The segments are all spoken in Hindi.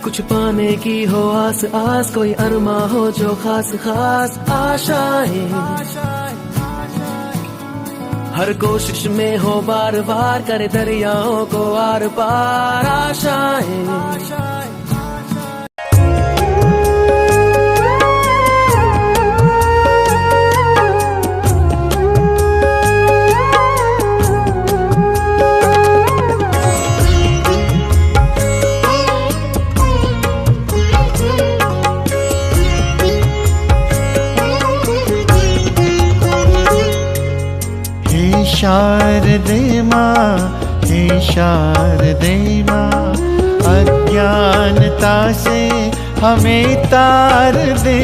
कुछ पाने की हो आस आस, कोई अरमा हो जो खास खास आशाएं, हर कोशिश में हो बार बार, करे दरियाओं को आर पार आशाएं। शारदे माँ, हे शारदे माँ, अज्ञानता से हमें तार दे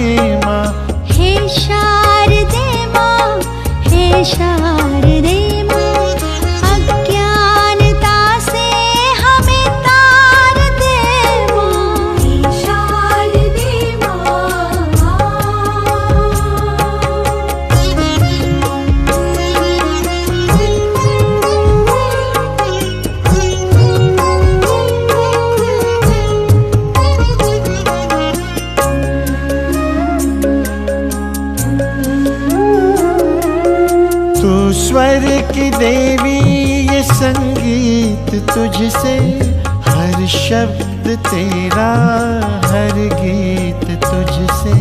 माँ। हे शारदे माँ, हे शारदे माँ, अज्ञानता से हमें तार दे माँ। हे शारदे माँ, तू स्वर की देवी, ये संगीत तुझसे, हर शब्द तेरा, हर गीत तुझसे।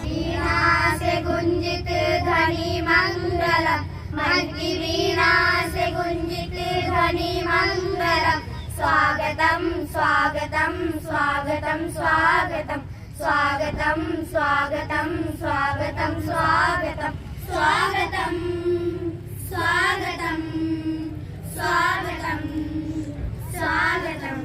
वीणा से गुंजित ध्वनि मंगलम, मन की वीणा से गुंजित ध्वनि मंगलम। स्वागतम स्वागतम स्वागतम स्वागतम स्वागतम स्वागतम स्वागतम स्वागतम स्वागतम स्वागतम स्वागतम स्वागतम।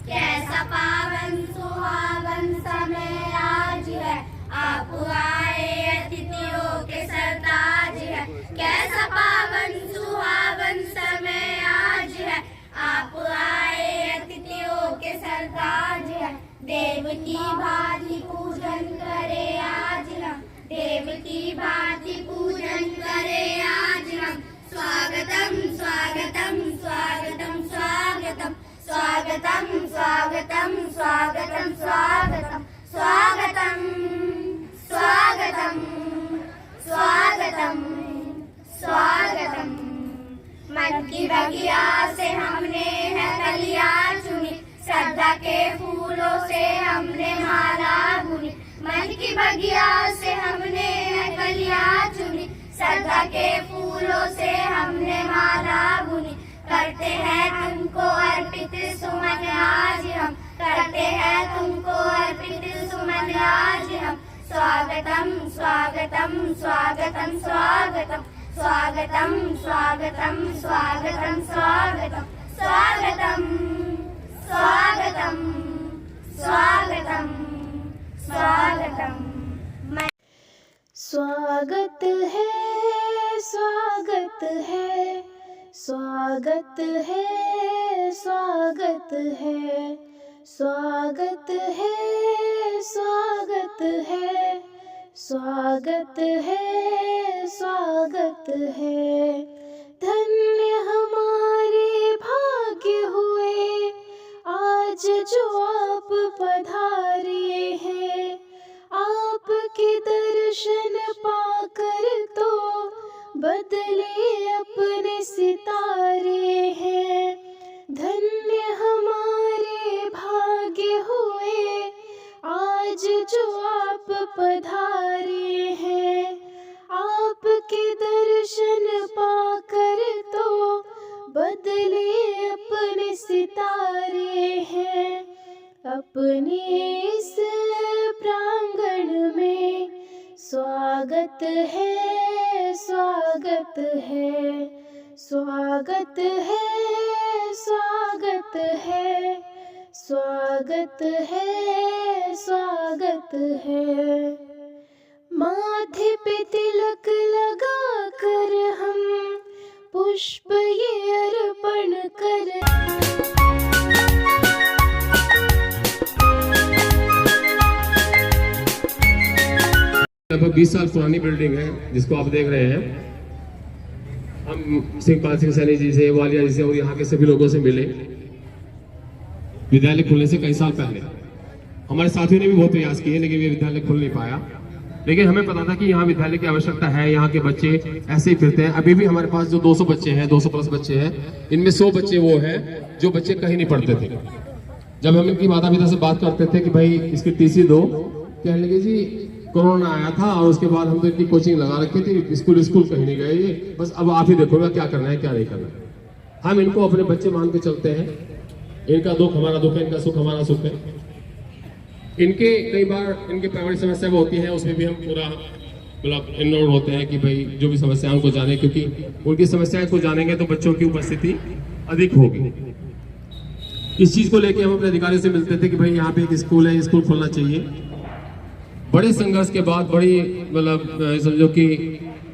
कैसा पावन सुहावन समय आज है, आप आए अतिथियों के सरताज है। कैसा पावन सुहावन समय आज है, आप आए अतिथियों के सरताज है। देव की भांति पूजन करे आज हम, देव की भांति पूजन करे आज हम। स्वागतम स्वागतम स्वागतम स्वागतम स्वागतम स्वागतम स्वागतम स्वागतम स्वागतम स्वागतम स्वागतम स्वागतम। मन की बगिया से हमने है कलियां चुनी, श्रद्धा के फूलों से हमने माला बुनी। मन की बगिया से हमने है कलियां चुनी, श्रद्धा के फूलों से हमने माला बुनी। करते हैं तुमको अर्पित सुमन आज हम, करते हैं तुमको अर्पित सुमन आज हम। स्वागतम स्वागतम स्वागतम स्वागतम स्वागतम स्वागतम स्वागतम स्वागतम स्वागतम स्वागतम स्वागतम स्वागतम। स्वागत है, स्वागत है, स्वागत है, स्वागत है, स्वागत है, स्वागत है, स्वागत है, स्वागत है। धन्य हमारे भाग्य हुए आज जो आप पधारे हैं, आपके दर्शन पाकर तो बदले अपने सितारे हैं। धन्य हमारे भाग्य हुए आज जो आप पधारे हैं, आपके दर्शन पाकर तो बदले अपने सितारे हैं। अपने इस प्रांगण में स्वागत है, स्वागत है, स्वागत है, स्वागत है, स्वागत है, स्वागत है। माथे पे तिलक लगा कर हम पुष्प ये अर्पण कर लगभग 20 साल पुरानी बिल्डिंग है जिसको आप देख रहे हैं। हम सिंहपाल सिंह सैनी जी से, वालिया जी से और यहाँ के सभी लोगों से मिले विद्यालय खुलने से कई साल पहले। हमारे साथियों ने भी बहुत प्रयास किए लेकिन ये विद्यालय खुल नहीं पाया। लेकिन हमें पता था कि यहाँ विद्यालय की आवश्यकता है, यहाँ के बच्चे ऐसे ही फिरते हैं। अभी भी हमारे पास जो 200 बच्चे हैं, 200 प्लस बच्चे हैं, इनमें 100 बच्चे वो हैं जो बच्चे कहीं नहीं पढ़ते थे। जब हम इनकी माता पिता से बात करते थे कि भाई इसकी टीसी दो, कहने लगे जी कोरोना आया था और उसके बाद हम तो इतनी कोचिंग लगा रखी थी, स्कूल कहीं नहीं गए, ये बस अब आप ही देखोगे क्या करना है क्या नहीं करना है। हम इनको अपने बच्चे मान के चलते हैं। इनका दुख हमारा दुख है, इनका सुख हमारा सुख है। इनके कई बार इनकी प्राइमरी समस्या वो होती है, उसमें भी हम पूरा मतलब इन्वॉल्व होते हैं कि भाई जो भी समस्या उनको जाने, क्योंकि उनकी समस्याएं को जानेंगे तो बच्चों की उपस्थिति अधिक होगी। इस चीज को लेके हम अपने अधिकारी से मिलते थे कि भाई यहाँ पे एक स्कूल है, स्कूल खोलना चाहिए। बड़े संघर्ष के बाद, बड़ी मतलब समझो कि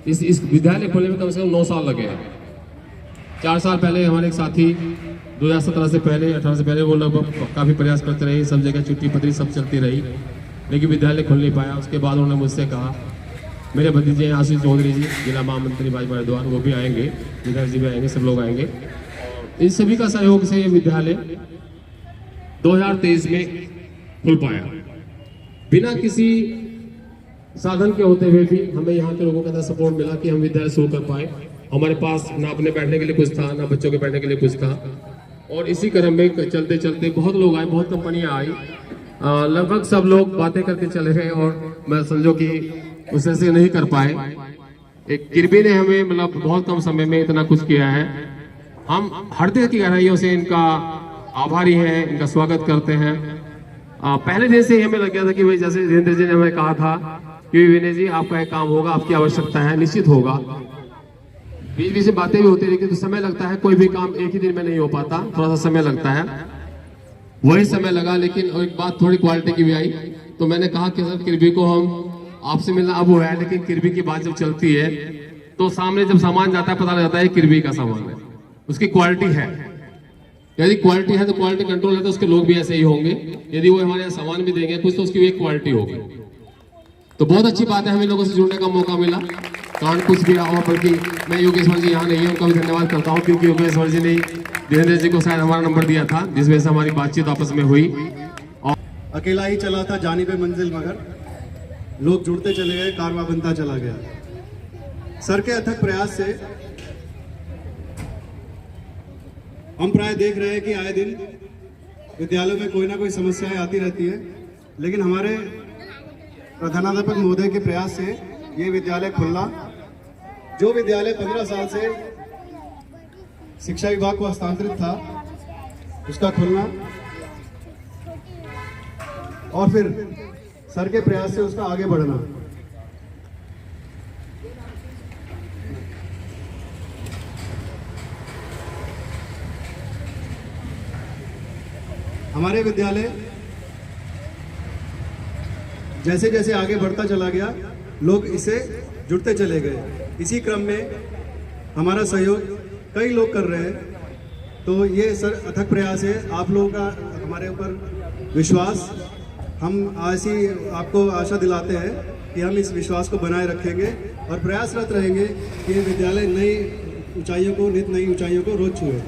इस विद्यालय खोलने में कम से कम 9 साल लगे हैं। 4 साल पहले हमारे एक साथी 2017 से पहले, 18 से पहले वो लगभग काफी प्रयास करते रहे, सब जगह चिट्ठी पत्री सब चलती रही, लेकिन विद्यालय खुल नहीं पाया। उसके बाद उन्होंने मुझसे कहा, मेरे भतीजे हैं आशीष चौधरी जी, जिला महामंत्री भाजपा द्वार, वो भी आएंगे, विधायक जी भी आएंगे, सब लोग आएंगे। इन सभी का सहयोग से ये विद्यालय 2023 में खुल पाया। बिना किसी साधन के होते हुए भी हमें यहाँ के लोगों का सपोर्ट मिला कि हम विद्यालय शुरू कर पाए। हमारे पास ना अपने बैठने के लिए कुछ था, ना बच्चों के बैठने के लिए कुछ था, और इसी क्रम में चलते चलते बहुत लोग आए, बहुत कंपनियां आई, लगभग सब लोग बातें करके चले गए और मैं समझो कि उससे से नहीं कर पाए। एक किरबी ने हमें मतलब बहुत कम समय में इतना कुछ किया है। हम हृदय की गहराइयों से इनका आभारी हैं, इनका स्वागत करते हैं। पहले दिन से ही हमें लग गया था कि भाई जैसे जितेंद्र जी ने हमें कहा था कि विनय जी आपका एक काम होगा, आपकी आवश्यकता है, निश्चित होगा। बीच बीच से बातें भी होती, लेकिन तो समय लगता है, कोई भी काम एक ही दिन में नहीं हो पाता, थोड़ा सा समय लगता है। वही समय लगा, लेकिन एक बात थोड़ी क्वालिटी की भी आई। तो मैंने कहा कि सर किरबी को हम आपसे मिलना अब है, लेकिन किरबी की बात जब चलती है तो सामने जब सामान जाता है पता लग जाता है किरबी का सामान है, उसकी क्वालिटी है। यदि क्वालिटी है तो क्वालिटी कंट्रोल है तो उसके लोग भी ऐसे ही होंगे। यदि वो हमारे यहाँ सामान भी देंगे कुछ तो उसकी भी एक क्वालिटी होगी। तो बहुत अच्छी बात है, हमें लोगों से जुड़ने का मौका मिला, कारण कुछ भी और बल्कि मैं योगेश्वर जी यहाँ नहीं है, उनका भी धन्यवाद करता हूँ, क्योंकि योगेश्वर जी ने जितेंद्र जी को शायद हमारा नंबर दिया था, जिस वजह से हमारी बातचीत आपस में हुई। और अकेला ही चला था जानी पे मंजिल, मगर लोग जुड़ते चले गए, कारवां बनता चला गया। सर के अथक प्रयास से हम प्राय देख रहे हैं कि आए दिन विद्यालयों में कोई ना कोई समस्याएं आती रहती है, लेकिन हमारे प्रधानाध्यापक महोदय के प्रयास से ये विद्यालय खुलना, जो विद्यालय 15 साल से शिक्षा विभाग को हस्तांतरित था, उसका खुलना, और फिर सर के प्रयास से उसका आगे बढ़ना। हमारे विद्यालय जैसे जैसे आगे बढ़ता चला गया, लोग इसे जुड़ते चले गए। इसी क्रम में हमारा सहयोग कई लोग कर रहे हैं। तो ये सर अथक प्रयास है, आप लोगों का हमारे ऊपर विश्वास, हम ऐसी आपको आशा दिलाते हैं कि हम इस विश्वास को बनाए रखेंगे और प्रयासरत रहेंगे कि ये विद्यालय नई ऊंचाइयों को, नित नई ऊंचाइयों को रोज छुए।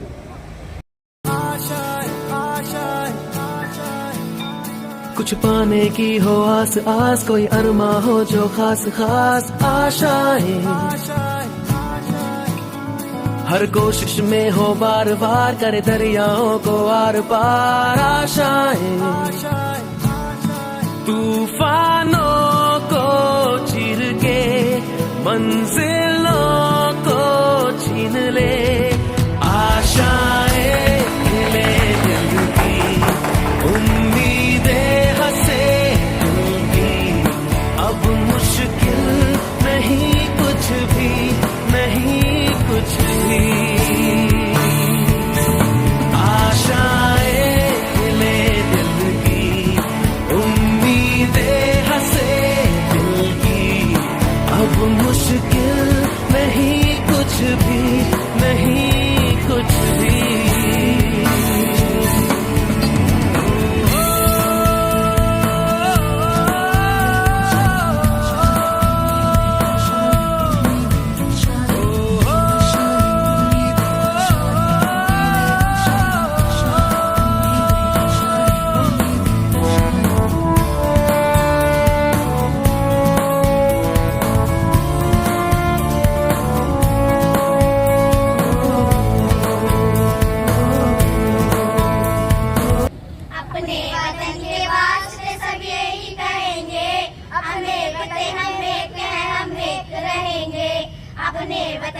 कुछ पाने की हो आस आस, कोई अरमा हो जो खास खास आशाएं, हर कोशिश में हो बार बार, करे दरियाओं को आर पार आशाएं, तूफानों को चीर के मंजिलों को छीन ले, आशाएं खिले दिल की, उम्मीदें हंसे दिल की, अब मुश्किल नहीं कुछ भी, नहीं कुछ भी, आशाएं खिले दिल की, उम्मीदें हंसे दिल की, अब मुश्किल नहीं कुछ भी, नहीं कुछ भी।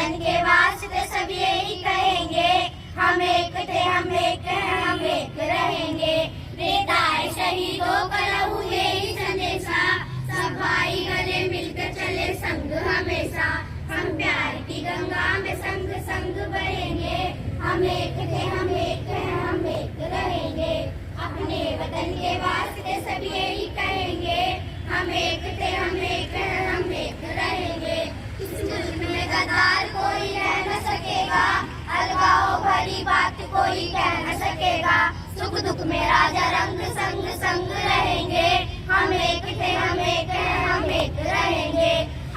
वतन के वास्ते सब यही कहेंगे, हम एक थे हम एक हैं हम एक रहेंगे। बेताए शहीदों का लहू यही संदेशा, सब भाई गले मिलकर चले संग हमेशा। हम प्यार की गंगा में संग संग बहेंगे, हम एक थे हम एक हैं हम एक रहेंगे। अपने वतन के वास्ते सब यही कहेंगे, हम एक थे हम एक हैं हम एक रहेंगे। इस मुल्क में गद्दार कोई रह न सकेगा, अलगाव भरी बात कोई कह न सकेगा। सुख दुख में राजा रंग संग संग रहेंगे, हम एक थे हम एक हैं हम एक रहेंगे।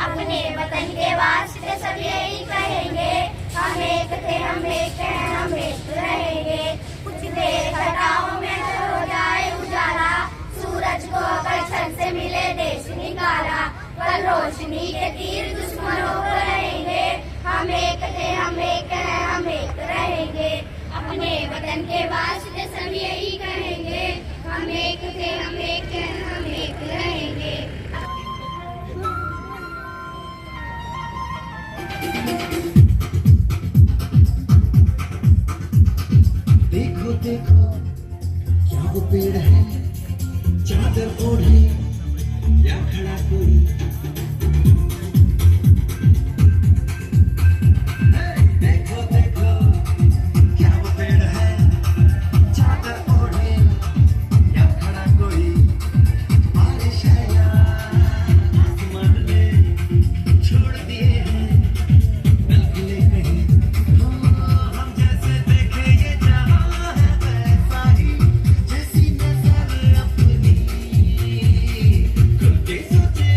अपने वतन के वास्ते सब यही कहेंगे, हम एक थे हम एक हैं हम एक रहेंगे। कुछ देर घटाओं में हो जाए उजाला, सूरज को अगर छत से मिले देश निकाला। कल रोशनी के तीर दुश्मनों को रहेंगे, हम एक थे हम एक हैं हम एक रहेंगे। अपने वतन के वास्ते सब यही कहेंगे, हम एक थे हम एक हैं हम एक रहेंगे। देखो देखो क्या वो पेड़ है, चादर ओढ़े या खड़ा कोई। देखो देखो क्या वो पेड़ है, चादर ओढ़े या खड़ा कोई। बारिश है या आसमान ने छोड़ दिए हैं नलखिले कहीं। हम जैसे देखे ये जहां है वैसा ही, जैसी नजर अपनी खुद के सोचे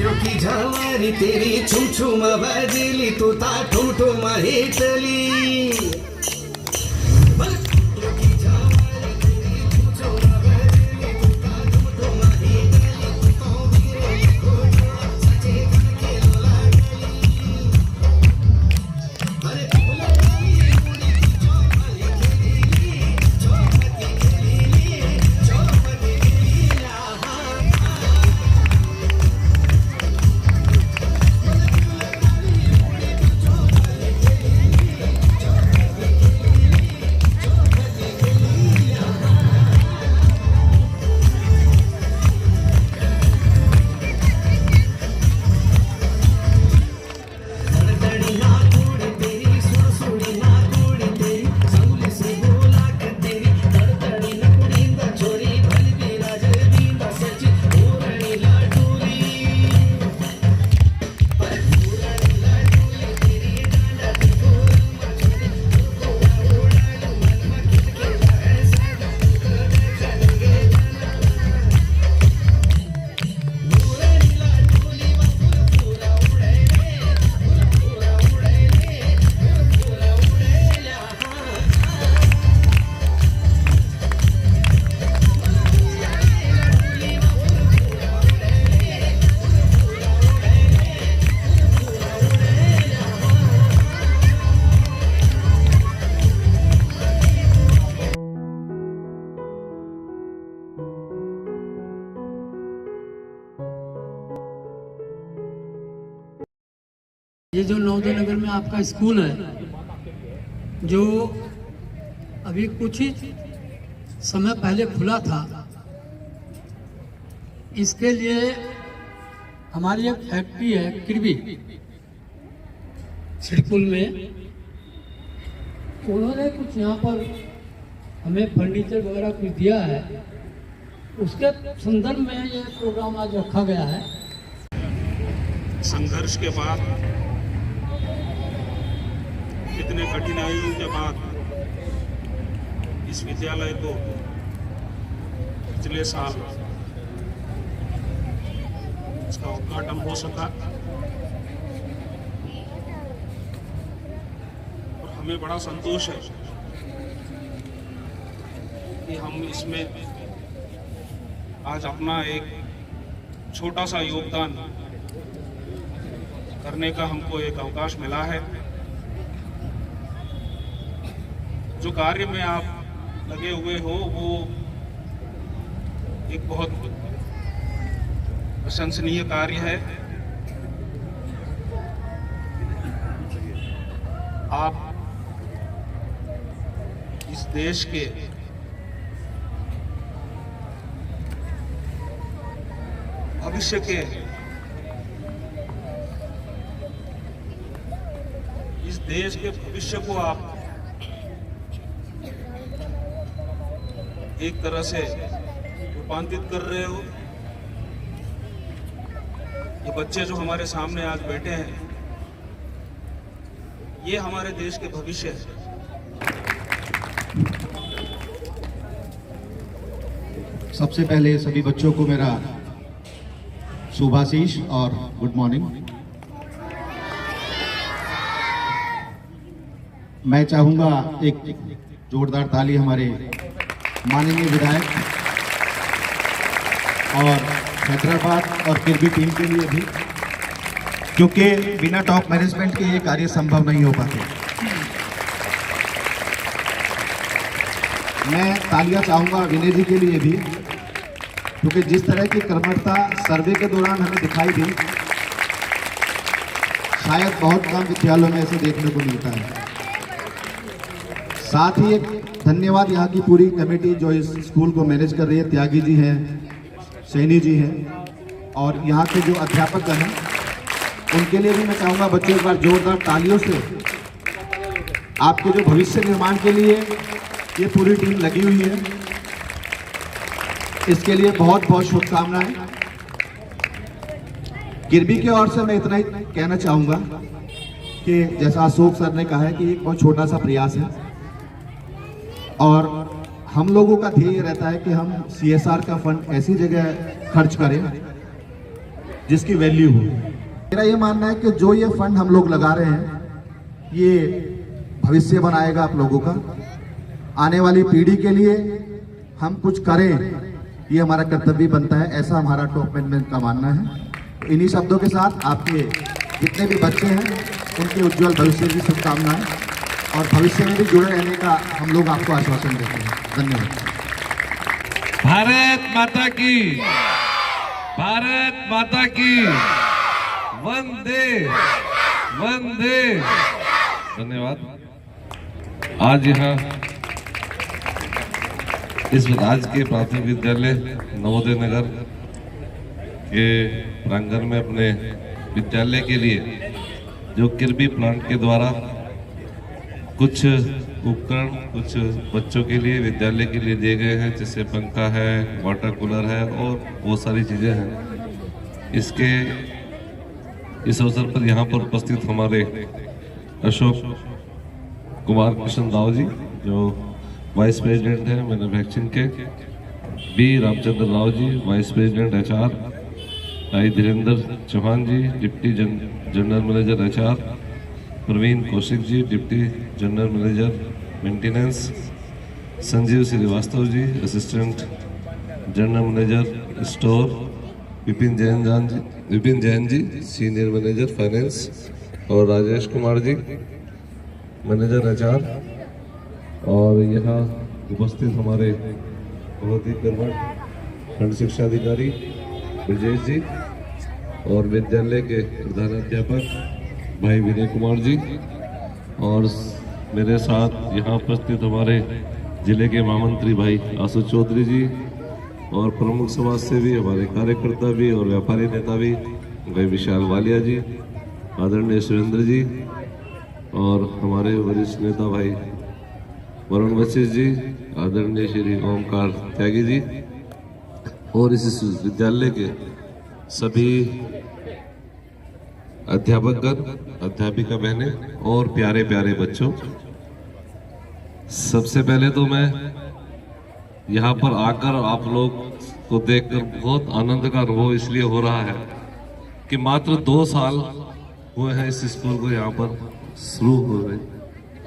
की झावारी तेरी छुम छुम बजली तू ता ठुम ठुम हिटली ये जो नवोदय नगर में आपका स्कूल है, जो अभी कुछ ही समय पहले खुला था, इसके लिए हमारी एक फैक्ट्री है किरबी सिडकुल में, उन्होंने कुछ यहाँ पर हमें फर्नीचर वगैरह कुछ दिया है, उसके संदर्भ में ये प्रोग्राम आज रखा गया है। संघर्ष के बाद, कितने कठिनाइयों के बाद इस विद्यालय को पिछले साल इसका उद्घाटन हो सका और हमें बड़ा संतोष है कि हम इसमें आज अपना एक छोटा सा योगदान करने का हमको एक अवकाश मिला है। जो कार्य में आप लगे हुए हो वो एक बहुत प्रशंसनीय कार्य है। आप इस देश के भविष्य के, इस देश के भविष्य को आप एक तरह से रूपांतरित कर रहे हो। ये बच्चे जो हमारे सामने आज बैठे हैं, ये हमारे देश के भविष्य है। सबसे पहले सभी बच्चों को मेरा शुभाशीष और गुड मॉर्निंग। मैं चाहूंगा एक जोरदार ताली हमारे माननीय विधायक और हैदराबाद और किरबी टीम के लिए भी, क्योंकि बिना टॉप मैनेजमेंट के ये कार्य संभव नहीं हो पाते। मैं तालियां चाहूंगा विनय जी के लिए भी, क्योंकि जिस तरह की कर्मठता सर्वे के दौरान हमें दिखाई दी, शायद बहुत कम विद्यालयों में ऐसे देखने को मिलता है। साथ ही एक धन्यवाद यहाँ की पूरी कमेटी जो इस स्कूल को मैनेज कर रही है, त्यागी जी हैं, सैनी जी हैं और यहाँ के जो अध्यापक हैं, उनके लिए भी मैं चाहूँगा बच्चों एक बार जोरदार तालियों से आपके जो भविष्य निर्माण के लिए ये पूरी टीम लगी हुई है, इसके लिए बहुत बहुत शुभकामनाएं। किरबी की ओर से मैं इतना ही कहना चाहूँगा कि जैसा अशोक सर ने कहा है कि एक बहुत छोटा सा प्रयास है और हम लोगों का ध्येय रहता है कि हम CSR का फंड ऐसी जगह खर्च करें जिसकी वैल्यू हो। मेरा ये मानना है कि जो ये फंड हम लोग लगा रहे हैं ये भविष्य बनाएगा आप लोगों का। आने वाली पीढ़ी के लिए हम कुछ करें, ये हमारा कर्तव्य बनता है, ऐसा हमारा टॉप मैनेजमेंट का मानना है। इन्हीं शब्दों के साथ आपके जितने भी बच्चे हैं उनके उज्जवल भविष्य की शुभकामनाएं और भविष्य में भी जुड़े रहने का हम लोग आपको आश्वासन देते हैं। धन्यवाद। भारत माता की, भारत माता की, वंदे वंदे। धन्यवाद। आज यहाँ इस राजकीय प्राथमिक विद्यालय नवोदय नगर के प्रांगण में अपने विद्यालय के लिए जो किर्बी प्लांट के द्वारा कुछ उपकरण कुछ बच्चों के लिए विद्यालय के लिए दिए गए हैं, जैसे पंखा है, वाटर कूलर है और बहुत सारी चीज़ें हैं। इस अवसर पर यहाँ पर उपस्थित हमारे अशोक कुमार कृष्ण राव जी जो वाइस प्रेसिडेंट हैं मैन्युफैक्चरिंग के, B Ramachandra Rao ji vice president HR, I Dhirendra Chauhan ji deputy general manager HR, Praveen Kaushik ji deputy general manager maintenance, Sanjeev Srivastava ji assistant general manager store, Vipin Jain ji senior manager finance और राजेश कुमार जी मैनेजर HR, और यहाँ उपस्थित हमारे बहुत ही कर्मठ खंड शिक्षा अधिकारी ब्रजेश जी और विद्यालय के प्रधानाध्यापक भाई विनय कुमार जी, और मेरे साथ यहाँ उपस्थित हमारे जिले के महामंत्री भाई आशु चौधरी जी और प्रमुख समाज सेवी हमारे कार्यकर्ता भी और व्यापारी नेता भी भाई विशाल वालिया जी, आदरणीय सुरेंद्र जी और हमारे वरिष्ठ नेता भाई वरुण वशिष्ठ जी, आदरणीय श्री ओमकार त्यागी जी और इस विद्यालय के सभी अध्यापकगण, अध्यापिका बहनें और प्यारे प्यारे बच्चों। सबसे पहले तो मैं यहाँ पर आकर आप लोग को देखकर बहुत आनंद का अनुभव इसलिए हो रहा है कि मात्र 2 साल हुए हैं इस स्कूल को यहाँ पर शुरू हुए,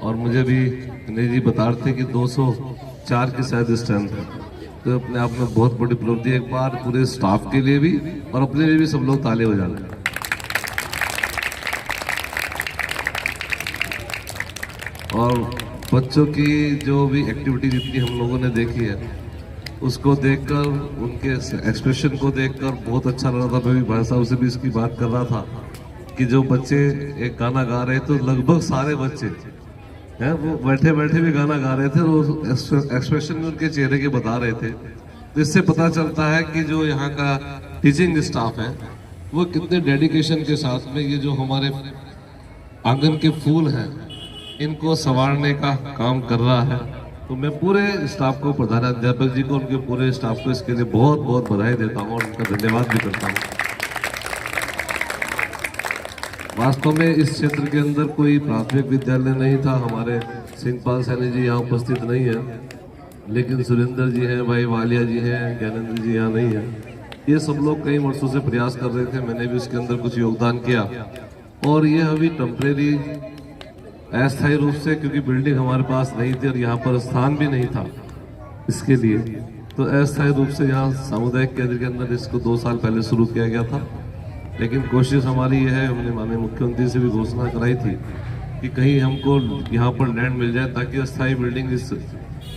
और मुझे भी विनय जी बता रहे थे कि 204 की शायद स्ट्रेंथ है, तो अपने आप में बहुत बड़ी उपलब्धि है। एक बार पूरे स्टाफ के लिए भी और अपने लिए भी सब लोग ताले हो जाते हैं। और बच्चों की जो भी एक्टिविटी जितनी हम लोगों ने देखी है उसको देखकर, उनके एक्सप्रेशन को देखकर बहुत अच्छा लग रहा था। मैं भी भाई साहब से भी इसकी बात कर रहा था कि जो बच्चे एक गाना गा रहे तो लगभग सारे बच्चे हैं वो बैठे बैठे भी गाना गा रहे थे और एक्सप्रेशन भी उनके चेहरे के बता रहे थे। तो इससे पता चलता है कि जो यहाँ का टीचिंग स्टाफ है वो कितने डेडिकेशन के साथ में ये जो हमारे आंगन के फूल हैं इनको संवारने का काम कर रहा है। तो मैं पूरे स्टाफ को, प्रधानाध्यापक जी को, उनके पूरे स्टाफ को इसके लिए बहुत बहुत बधाई देता हूँ और उनका धन्यवाद भी करता हूँ। वास्तव में इस क्षेत्र के अंदर कोई प्राथमिक विद्यालय नहीं था। हमारे सिंहपाल सैनी जी यहाँ उपस्थित नहीं है, लेकिन सुरेंद्र जी हैं, भाई वालिया जी हैं, ज्ञानेंद्र जी यहाँ नहीं है। ये सब लोग कई वर्षों से प्रयास कर रहे थे, मैंने भी इसके अंदर कुछ योगदान किया। और ये अभी टेम्परेरी अस्थायी रूप से, क्योंकि बिल्डिंग हमारे पास नहीं थी और यहाँ पर स्थान भी नहीं था इसके लिए, तो अस्थायी रूप से यहाँ सामुदायिक केंद्र के अंदर इसको 2 साल पहले शुरू किया गया था। लेकिन कोशिश हमारी ये है, हमने माननीय मुख्यमंत्री से भी घोषणा कराई थी कि कहीं हमको यहाँ पर लैंड मिल जाए ताकि अस्थायी बिल्डिंग इस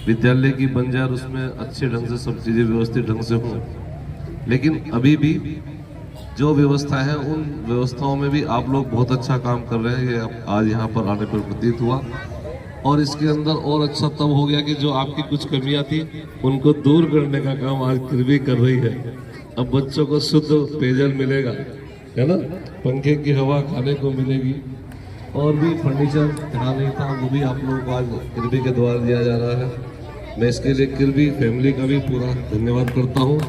विद्यालय की बन जाए और उसमें अच्छे ढंग से सब चीज़ें व्यवस्थित ढंग से हों। लेकिन अभी भी जो व्यवस्था है उन व्यवस्थाओं में भी आप लोग बहुत अच्छा काम कर रहे हैं, ये आज यहाँ पर आने पर प्रतीत हुआ। और इसके अंदर और अच्छा तब हो गया कि जो आपकी कुछ कमियां थी उनको दूर करने का काम आज किर्बी कर रही है। अब बच्चों को शुद्ध पेयजल मिलेगा, है ना, पंखे की हवा खाने को मिलेगी, और भी फर्नीचर यहाँ नहीं था वो भी आप लोगों को आज किर्बी के द्वारा दिया जा रहा है। मैं इसके लिए किर्बी फैमिली का भी पूरा धन्यवाद करता हूँ।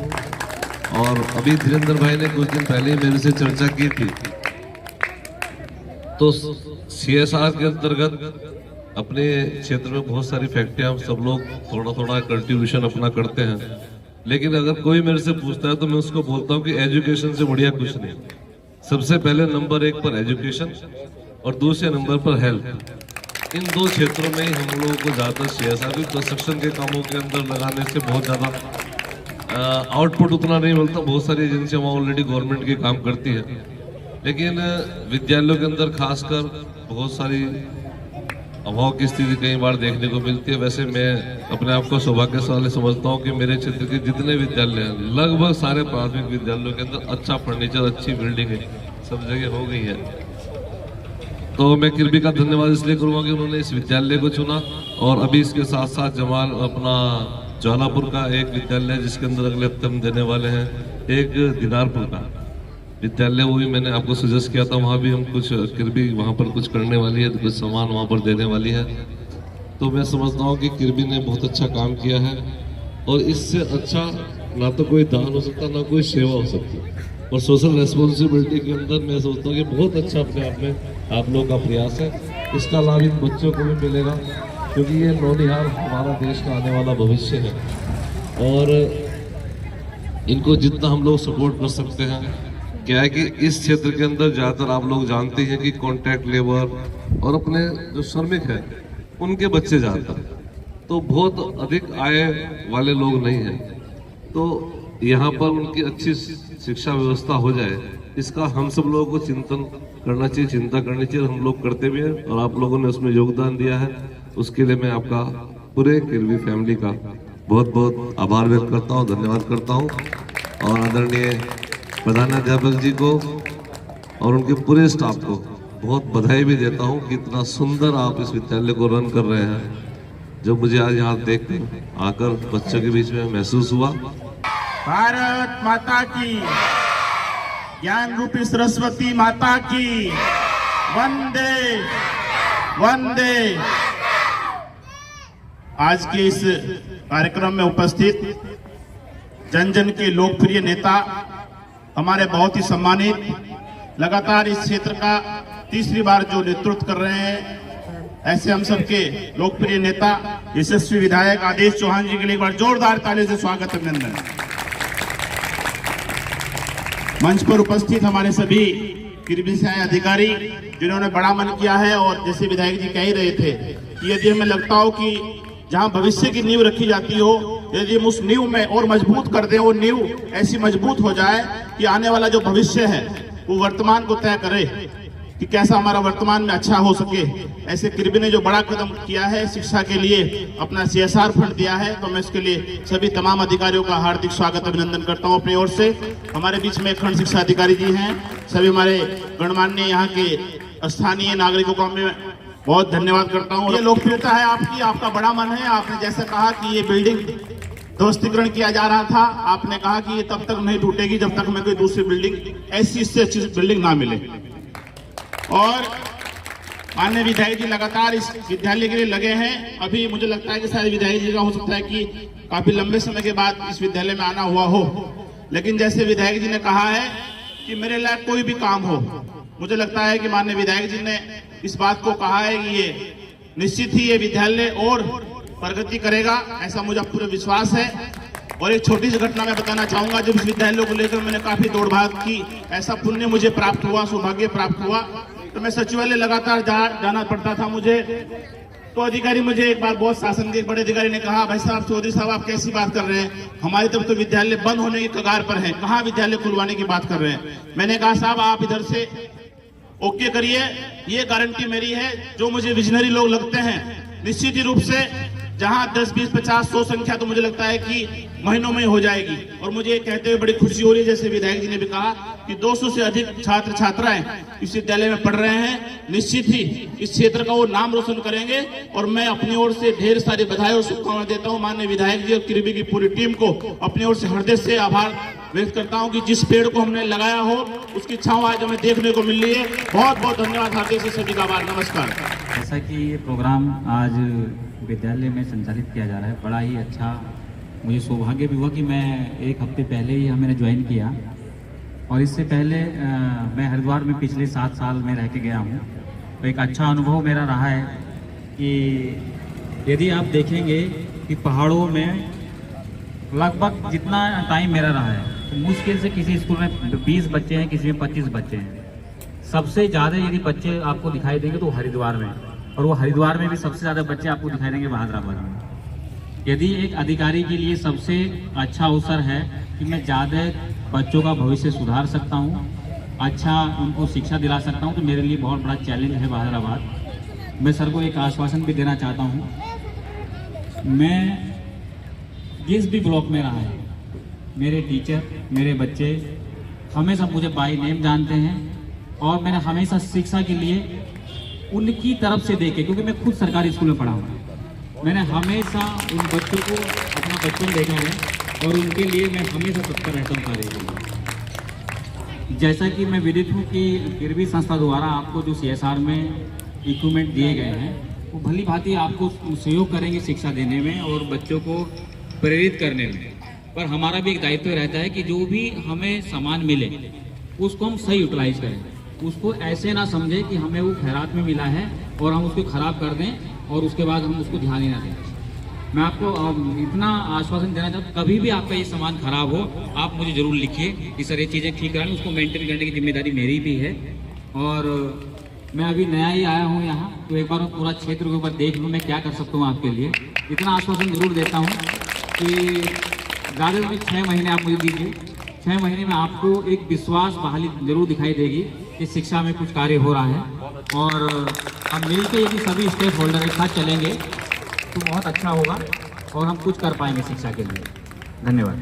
और अभी धीरेन्द्र भाई ने कुछ दिन पहले मेरे से चर्चा की थी, तो CSR के अंतर्गत अपने क्षेत्र में बहुत सारी फैक्ट्रियां सब लोग थोड़ा थोड़ा कंट्रीब्यूशन अपना करते हैं। लेकिन अगर कोई मेरे से पूछता है तो मैं उसको बोलता हूँ कि एजुकेशन से बढ़िया कुछ नहीं। सबसे पहले नंबर 1 पर एजुकेशन और दूसरे नंबर पर हेल्थ। इन 2 क्षेत्रों में ही हम लोगों को ज़्यादा CSR भी कंस्ट्रक्शन के कामों के अंदर लगाने से बहुत ज़्यादा आउटपुट उतना नहीं मिलता। बहुत सारी एजेंसियाँ वहाँ ऑलरेडी गवर्नमेंट के काम करती है, लेकिन विद्यालयों के अंदर खासकर बहुत सारी अभाव की स्थिति कई बार देखने को मिलती है। वैसे मैं अपने आप को सौभाग्यशाली समझता हूँ कि मेरे क्षेत्र के जितने विद्यालय हैं, लगभग सारे प्राथमिक विद्यालयों के अंदर अच्छा फर्नीचर, अच्छी बिल्डिंग है, सब जगह हो गई है। तो मैं किरबी का धन्यवाद इसलिए करूँगा कि उन्होंने इस विद्यालय को चुना। और अभी इसके साथ साथ जमाल अपना ज्वालापुर का एक विद्यालय है जिसके अंदर अगले हफ्ते हम देने वाले हैं, एक दिनारपुर का विद्यालय, वो भी मैंने आपको सजेस्ट किया था। वहाँ भी हम कुछ किरबी वहाँ पर कुछ करने वाली है, तो कुछ सामान वहाँ पर देने वाली है। तो मैं समझता हूँ कि किरबी ने बहुत अच्छा काम किया है और इससे अच्छा ना तो कोई दान हो सकता, ना कोई सेवा हो सकती। और सोशल रेस्पॉन्सिबिलिटी के अंदर मैं सोचता हूँ कि बहुत अच्छा अपने आप में आप लोगों का प्रयास है। इसका लाभ इन बच्चों को भी मिलेगा, क्योंकि ये नौनिहाल हमारा देश का आने वाला भविष्य है और इनको जितना हम लोग सपोर्ट कर सकते हैं। क्या है कि इस क्षेत्र के अंदर ज़्यादातर आप लोग जानते हैं कि कॉन्ट्रैक्ट लेबर और अपने जो श्रमिक हैं उनके बच्चे ज़्यादातर, तो बहुत अधिक आय वाले लोग नहीं हैं। तो यहाँ पर उनकी अच्छी शिक्षा व्यवस्था हो जाए, इसका हम सब लोगों को चिंतन करना चाहिए, चिंता करनी चाहिए। हम लोग करते भी हैं और आप लोगों ने उसमें योगदान दिया है, उसके लिए मैं आपका पूरे किरबी फैमिली का बहुत बहुत आभार व्यक्त करता हूँ, धन्यवाद करता हूँ। और आदरणीय प्रधानाध्यापक जी को और उनके पूरे स्टाफ को बहुत बधाई भी देता हूँ कि इतना सुंदर आप इस विद्यालय को रन कर रहे हैं, जो मुझे आज यहाँ देख आकर बच्चों के बीच में महसूस हुआ। भारत माता की, ज्ञान रूपी सरस्वती माता की वंदे वंदे। आज के इस कार्यक्रम में उपस्थित जन जन के लोकप्रिय नेता, हमारे बहुत ही सम्मानित, लगातार इस क्षेत्र का तीसरी बार जो नेतृत्व कर रहे हैं, ऐसे हम सबके लोकप्रिय नेता यशस्वी विधायक आदेश चौहान जी के लिए एक बार जोरदार ताली से स्वागत, अभिनंदन। मंच पर उपस्थित हमारे सभी किरबी से आए अधिकारी जिन्होंने बड़ा मन किया है, और जैसे विधायक जी कह ही रहे थे कि यदि हमें लगता हो कि जहां भविष्य की नींव रखी जाती हो, यदि हम उस नींव में और मजबूत कर दें, वो नींव ऐसी मजबूत हो जाए कि आने वाला जो भविष्य है वो वर्तमान को तय करे कि कैसा हमारा वर्तमान में अच्छा हो सके। ऐसे किरबी ने जो बड़ा कदम किया है, शिक्षा के लिए अपना CSR फंड दिया है, तो मैं इसके लिए सभी तमाम अधिकारियों का हार्दिक स्वागत, अभिनंदन करता हूं अपनी ओर से। हमारे बीच में खंड शिक्षा अधिकारी जी हैं, सभी हमारे गणमान्य यहाँ के स्थानीय नागरिकों को मैं बहुत धन्यवाद करता हूँ। ये लोकप्रियता है आपकी, आपका बड़ा मन है। आपने जैसे कहा कि ये बिल्डिंग ध्वस्तीकरण किया जा रहा था, आपने कहा कि ये तब तक नहीं टूटेगी जब तक हमें कोई दूसरी बिल्डिंग, ऐसी इससे अच्छी बिल्डिंग ना मिले। और माननीय विधायक जी लगातार इस विद्यालय के लिए लगे हैं। अभी मुझे लगता है कि शायद विधायक जी का हो सकता है कि काफी लंबे समय के बाद इस विद्यालय में आना हुआ हो, लेकिन जैसे विधायक जी ने कहा है कि मेरे लायक कोई भी काम हो, मुझे लगता है कि माननीय विधायक जी ने इस बात को कहा है कि ये निश्चित ही ये विद्यालय और प्रगति करेगा, ऐसा मुझे पूरा विश्वास है। और एक छोटी सी घटना मैं बताना चाहूंगा। जब इस विद्यालय को लेकर मैंने काफी दौड़ भाग की, ऐसा पुण्य मुझे प्राप्त हुआ, सौभाग्य प्राप्त हुआ, तो मैं सचिवालय लगातार जाना पड़ता था मुझे। तो अधिकारी मुझे एक बार बहुत शासन के एक बड़े अधिकारी ने कहा, भाई साहब, चौधरी साहब, आप कैसी बात कर रहे हैं, हमारी तरफ तो विद्यालय बंद होने की कगार पर है, कहाँ विद्यालय खुलवाने की बात कर रहे हैं। मैंने कहा, साहब आप इधर से ओके करिए, ये गारंटी मेरी है। जो मुझे विजनरी लोग लगते हैं, निश्चित ही रूप से जहां 10, 20, 50, 100 संख्या तो मुझे लगता है कि महीनों में हो जाएगी। और मुझे कहते हुए बड़ी खुशी हो रही है, जैसे विधायक जी ने भी कहा कि 200 से अधिक छात्र छात्राएं इस विद्यालय में पढ़ रहे हैं। निश्चित ही इस क्षेत्र का वो नाम रोशन करेंगे। और मैं अपनी ओर से ढेर सारी बधाई और शुभकामनाएं देता हूं माननीय विधायक जी और किरबी की पूरी टीम को। अपनी ओर से हृदय से आभार व्यक्त करता हूं कि जिस पेड़ को हमने लगाया हो उसकी छांव आज हमें देखने को मिल रही है। बहुत बहुत धन्यवाद, हृदय से सभी का आभार, नमस्कार। जैसा कि ये प्रोग्राम आज विद्यालय में संचालित किया जा रहा है, बड़ा ही अच्छा, मुझे सौभाग्य भी हुआ कि मैं एक हफ्ते पहले ही मैंने ज्वाइन किया। और इससे पहले मैं हरिद्वार में पिछले 7 साल में रह के गया हूँ। तो एक अच्छा अनुभव मेरा रहा है कि यदि आप देखेंगे कि पहाड़ों में लगभग जितना टाइम मेरा रहा है, तो मुश्किल से किसी स्कूल में 20 बच्चे हैं, किसी में 25 बच्चे हैं। सबसे ज़्यादा यदि बच्चे आपको दिखाई देंगे तो हरिद्वार में, और वो हरिद्वार में भी सबसे ज़्यादा बच्चे आपको दिखाई देंगे बहादुराबाद में। यदि एक अधिकारी के लिए सबसे अच्छा अवसर है कि मैं ज़्यादा बच्चों का भविष्य सुधार सकता हूँ, अच्छा उनको शिक्षा दिला सकता हूँ, तो मेरे लिए बहुत बड़ा चैलेंज है बहादुराबाद। मैं सर को एक आश्वासन भी देना चाहता हूँ, मैं जिस भी ब्लॉक में रहा है, मेरे टीचर, मेरे बच्चे हमेशा मुझे बाय नेम जानते हैं, और मैंने हमेशा शिक्षा के लिए उनकी तरफ से देखे, क्योंकि मैं खुद सरकारी स्कूल में पढ़ा हूँ, मैंने हमेशा उन बच्चों को अपना बचपन देखा है, और उनके लिए मैं हमेशा तत्पर रहता हूँ कार्य के लिए। जैसा कि मैं विदित हूँ कि किरबी संस्था द्वारा आपको जो CSR में इक्विपमेंट दिए गए हैं, वो भली भांति आपको सहयोग करेंगे शिक्षा देने में और बच्चों को प्रेरित करने में। पर हमारा भी एक दायित्व रहता है कि जो भी हमें सामान मिले उसको हम सही यूटिलाइज करें, उसको ऐसे ना समझें कि हमें वो खैरात में मिला है और हम उसको ख़राब कर दें और उसके बाद हम उसको ध्यान ही ना दें। मैं आपको इतना आश्वासन देना चाहता हूँ, कभी भी आपका ये सामान खराब हो आप मुझे ज़रूर लिखिए कि सर ये चीज़ें ठीक करानी, उसको मेंटेन करने की जिम्मेदारी मेरी भी है। और मैं अभी नया ही आया हूँ यहाँ, तो एक बार पूरा क्षेत्र के ऊपर देख लूँ मैं क्या कर सकता हूँ आपके लिए। इतना आश्वासन ज़रूर देता हूँ कि ज़्यादा से 6 महीने आप मुझे दीजिए, 6 महीने में आपको एक विश्वास बहाली जरूर दिखाई देगी कि शिक्षा में कुछ कार्य हो रहा है, और हम मिलकर यदि सभी स्टेक होल्डर एक साथ चलेंगे तो बहुत अच्छा होगा और हम कुछ कर पाएंगे शिक्षा के लिए। धन्यवाद।